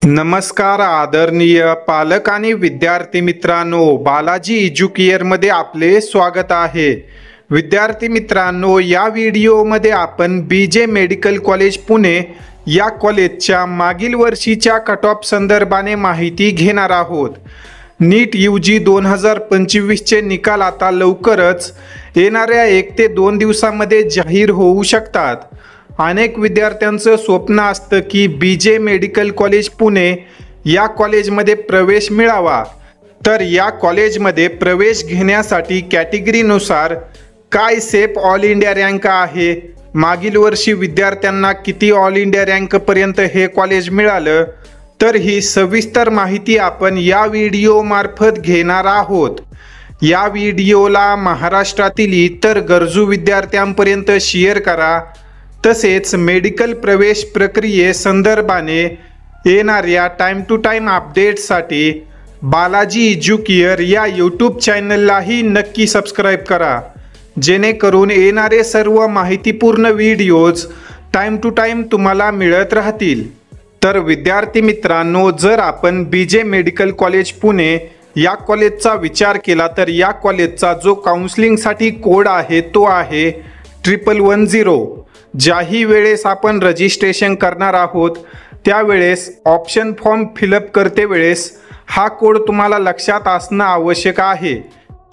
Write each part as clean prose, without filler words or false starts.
नमस्कार आदरणीय पालक आणि विद्यार्थी मित्रांनो, बालाजी एज्युकेअरमध्ये आपले स्वागत आहे। विद्यार्थी मित्रांनो, या व्हिडिओमध्ये आपण बीजे मेडिकल कॉलेज पुणे या कॉलेजच्या मागील वर्षीच्या कट ऑफ संदर्भाने माहिती घेणार आहोत। नीट यूजी 2025 चे निकाल आता लवकरच येणाऱ्या 1 ते 2 दिवसांमध्ये जाहीर होऊ शकतात। अनेक विद्यार्थ्यांचं स्वप्न असतं की बीजे मेडिकल कॉलेज पुणे या कॉलेजमध्ये प्रवेश मिळावा। तर या कॉलेजमध्ये प्रवेश घेण्यासाठी कॅटेगरीनुसार काय सेफ ऑल इंडिया रँक आहे, मागील वर्षी विद्यार्थ्यांना किती ऑल इंडिया रँकपर्यंत हे कॉलेज मिळालं, तर ही सविस्तर माहिती आपण या व्हिडिओमार्फत घेणार आहोत। या व्हिडिओला महाराष्ट्रातील इतर गरजू विद्यार्थ्यांपर्यंत शेअर करा। तसेच मेडिकल प्रवेश प्रक्रियेसंदर्भाने येणाऱ्या टाइम टू टाइम अपडेट्ससाठी बालाजी एज्युकेअर या यूट्यूब चॅनललाही नक्की सबस्क्राईब करा, जेणेकरून येणारे सर्व माहितीपूर्ण व्हिडिओज टाइम टू टाइम तुम्हाला मिळत राहतील। तर विद्यार्थी मित्रांनो, जर आपण बीजे मेडिकल कॉलेज पुणे या कॉलेजचा विचार केला तर या कॉलेजचा जो काउन्सिलिंगसाठी कोड आहे तो आहे 1110। ज्याही वेळेस आपण रजिस्ट्रेशन करणार आहोत त्यावेळेस ऑप्शन फॉर्म फिलअप करते वेळेस हा कोड तुम्हाला लक्षात असणं आवश्यक आहे।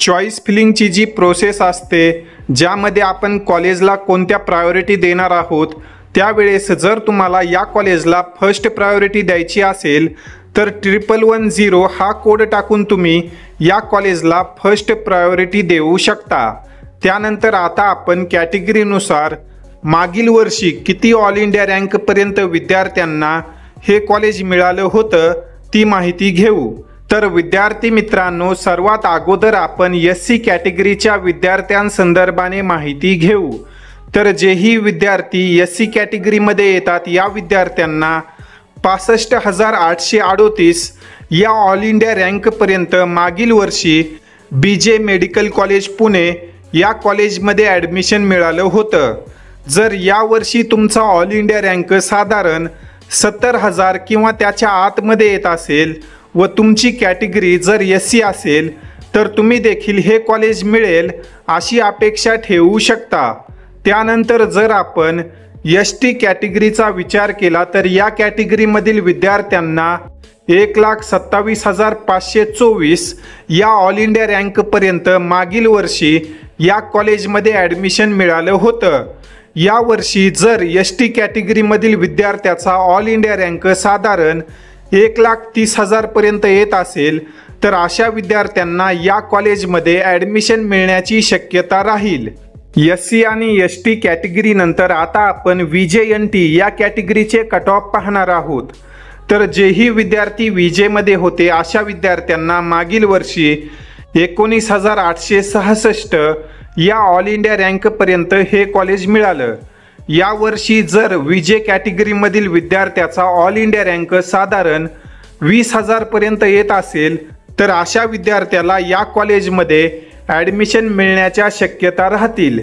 चॉईस फिलिंगची जी प्रोसेस असते, ज्यामध्ये आपण कॉलेजला कोणत्या प्रायोरिटी देणार आहोत, त्यावेळेस जर तुम्हाला या कॉलेजला फर्स्ट प्रायोरिटी द्यायची असेल तर 1110 हा कोड टाकून तुम्ही या कॉलेजला फर्स्ट प्रायोरिटी देऊ शकता। त्यानंतर आता आपण कॅटेगरीनुसार मागील वर्षी किती ऑल इंडिया रँकपर्यंत विद्यार्थ्यांना हे कॉलेज मिळालं होतं ती माहिती घेऊ। तर विद्यार्थी मित्रांनो, सर्वात अगोदर आपण एससी कॅटेगरीच्या विद्यार्थ्यांसंदर्भाने माहिती घेऊ। तर जेही विद्यार्थी एससी कॅटेगरीमध्ये येतात या विद्यार्थ्यांना 65,838 या ऑल इंडिया रँकपर्यंत मागील वर्षी बीजे मेडिकल कॉलेज पुणे या कॉलेजमध्ये ॲडमिशन मिळालं होतं। जर यावर्षी तुमचा ऑल इंडिया रँक साधारण 70,000 किंवा त्याच्या आतमध्ये येत असेल व तुमची कॅटेगरी जर एससी असेल तर तुम्ही देखील हे कॉलेज मिळेल अशी अपेक्षा ठेवू शकता। त्यानंतर जर आपण एसटी कॅटेगरीचा विचार केला तर या कॅटेगरीमधील विद्यार्थ्यांना 1,27,524 या ऑल इंडिया रँकपर्यंत मागील वर्षी या कॉलेजमध्ये ॲडमिशन मिळालं होतं। यावर्षी जर एसटी कॅटेगरीमधील विद्यार्थ्याचा ऑल इंडिया रँक साधारण 1,30,000 पर्यंत येत असेल तर अशा विद्यार्थ्यांना या कॉलेजमध्ये ॲडमिशन मिळण्याची शक्यता राहील। एससी आणि एसटी कॅटेगरीनंतर आता आपण VJNT या कॅटेगरीचे कट ऑफ पाहणार आहोत। तर जेही विद्यार्थी विजेमध्ये होते अशा विद्यार्थ्यांना मागील वर्षी 19,866 या ऑल इंडिया रँकपर्यंत हे कॉलेज मिळालं। यावर्षी जर विजे कॅटेगरीमधील विद्यार्थ्याचा ऑल इंडिया रँक साधारण 20,000 पर्यंत येत असेल तर अशा विद्यार्थ्याला या कॉलेजमध्ये ॲडमिशन मिळण्याच्या शक्यता राहतील।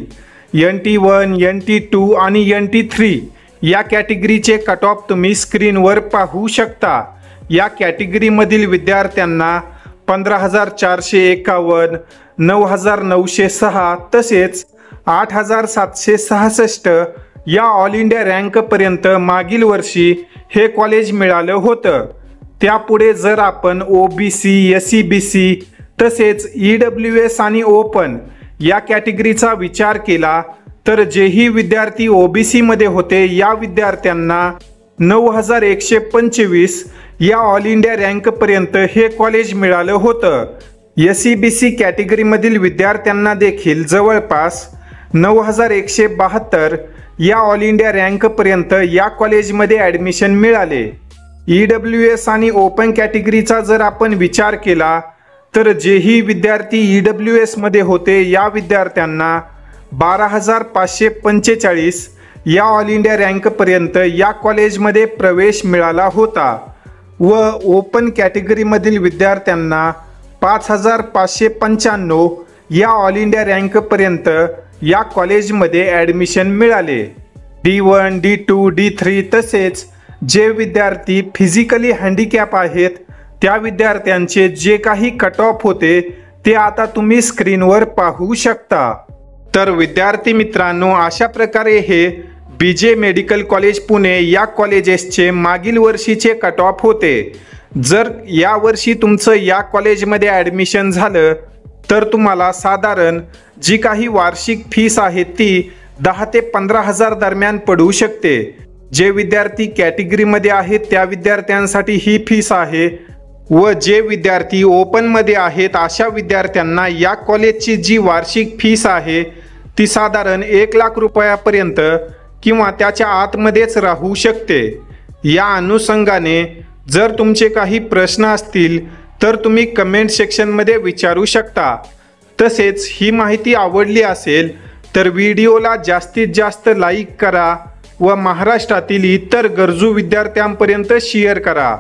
NT1, NT2 आणि NT3 या कॅटेगरीचे कट ऑफ तुम्ही स्क्रीनवर पाहू शकता। या कॅटेगरीमधील विद्यार्थ्यांना 15,451, 9,906 तसेच 8,766 या ऑल इंडिया रँकपर्यंत मागील वर्षी हे कॉलेज मिळालं होतं। त्यापुढे जर आपण OBC, SCBC तसेच EWS आणि ओपन या कॅटेगरीचा विचार केला तर जेही विद्यार्थी OBC मध्ये होते या विद्यार्थ्यांना 9,125 या ऑल इंडिया रँकपर्यंत हे कॉलेज मिळालं होतं। SCBC कॅटेगरीमधील विद्यार्थ्यांना देखील जवळपास 9,172 या ऑल इंडिया रँकपर्यंत या कॉलेजमध्ये ॲडमिशन मिळाले। EWS आणि ओपन कॅटेगरीचा जर आपण विचार केला तर जेही विद्यार्थी EWS मध्ये होते या विद्यार्थ्यांना 12,545 या ऑल इंडिया रँकपर्यंत या कॉलेजमध्ये प्रवेश मिळाला होता व ओपन कॅटेगरीमधील विद्यार्थ्यांना 5,595 या ऑल इंडिया रँकपर्यंत या कॉलेजमध्ये ॲडमिशन मिळाले। D1, D2, D3 तसेच जे विद्यार्थी फिजिकली हँडिकॅप आहेत त्या विद्यार्थ्यांचे जे काही कट ऑफ होते ते आता तुम्ही स्क्रीनवर पाहू शकता। तर विद्यार्थी मित्रांनो, अशा प्रकारे हे BJ मेडिकल कॉलेज पुणे या कॉलेजेसचे मागील वर्षीचे कट ऑफ होते। जर या वर्षी तुमचं या कॉलेजमध्ये ॲडमिशन झालं तर तुम्हाला साधारण जी काही वार्षिक फीस आहे ती 10 ते 15,000 दरम्यान पडू शकते। जे विद्यार्थी कॅटेगरीमध्ये आहेत त्या विद्यार्थ्यांसाठी ही फीस आहे व जे विद्यार्थी ओपनमध्ये आहेत अशा विद्यार्थ्यांना या कॉलेजची जी वार्षिक फीस आहे ती साधारण 1 लाख रुपयापर्यंत किंवा त्याच्या आतमध्येच राहू शकते। या अनुषंगाने जर तुमचे काही प्रश्न असतील तर तुम्ही कमेंट सेक्शनमध्ये विचारू शकता। तसेच ही माहिती आवडली असेल तर व्हिडिओला जास्तीत जास्त लाईक करा व महाराष्ट्रातील इतर गरजू विद्यार्थ्यांपर्यंत शेअर करा।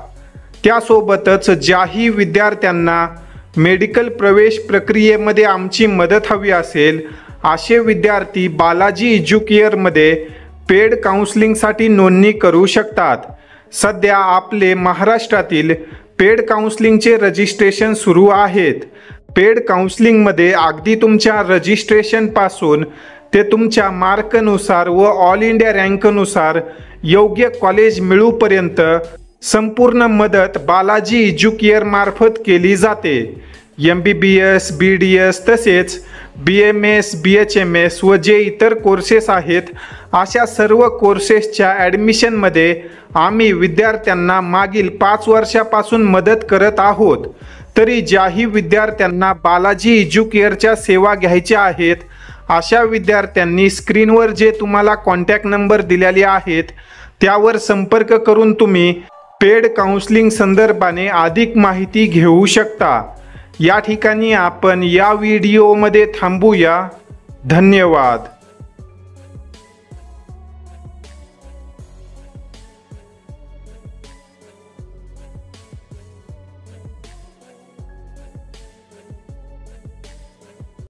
त्यासोबतच ज्याही विद्यार्थ्यांना मेडिकल प्रवेश प्रक्रियेमध्ये आमची मदत हवी असेल असे विद्यार्थी बालाजी एज्युकेअरमध्ये पेड काउन्सिलिंगसाठी नोंदणी करू शकतात। सध्या आपले महाराष्ट्रातील पेड काउन्सिलिंगचे रजिस्ट्रेशन सुरू आहेत। पेड काउन्सिलिंगमध्ये अगदी तुमच्या रजिस्ट्रेशनपासून ते तुमच्या मार्कनुसार व ऑल इंडिया रँकनुसार योग्य कॉलेज मिळूपर्यंत संपूर्ण मदत बालाजी एज्युकेअर मार्फत केली जाते। MBBS, BDS तसेच BMS, BHMS व जे इतर कोर्सेस आहेत अशा सर्व कोर्सेसच्या ॲडमिशनमध्ये आम्ही विद्यार्थ्यांना मागील 5 वर्षापासून मदत करत आहोत। तरी ज्याही विद्यार्थ्यांना बालाजी एज्युकेअरच्या सेवा घ्यायच्या आहेत अशा विद्यार्थ्यांनी स्क्रीनवर जे तुम्हाला कॉन्टॅक्ट नंबर दिलेले आहेत त्यावर संपर्क करून तुम्ही पेड काउन्सिलिंग संदर्भाने अधिक माहिती घेऊ शकता। या ठिकाणी आपण या व्हिडिओमध्ये थांबूया। धन्यवाद।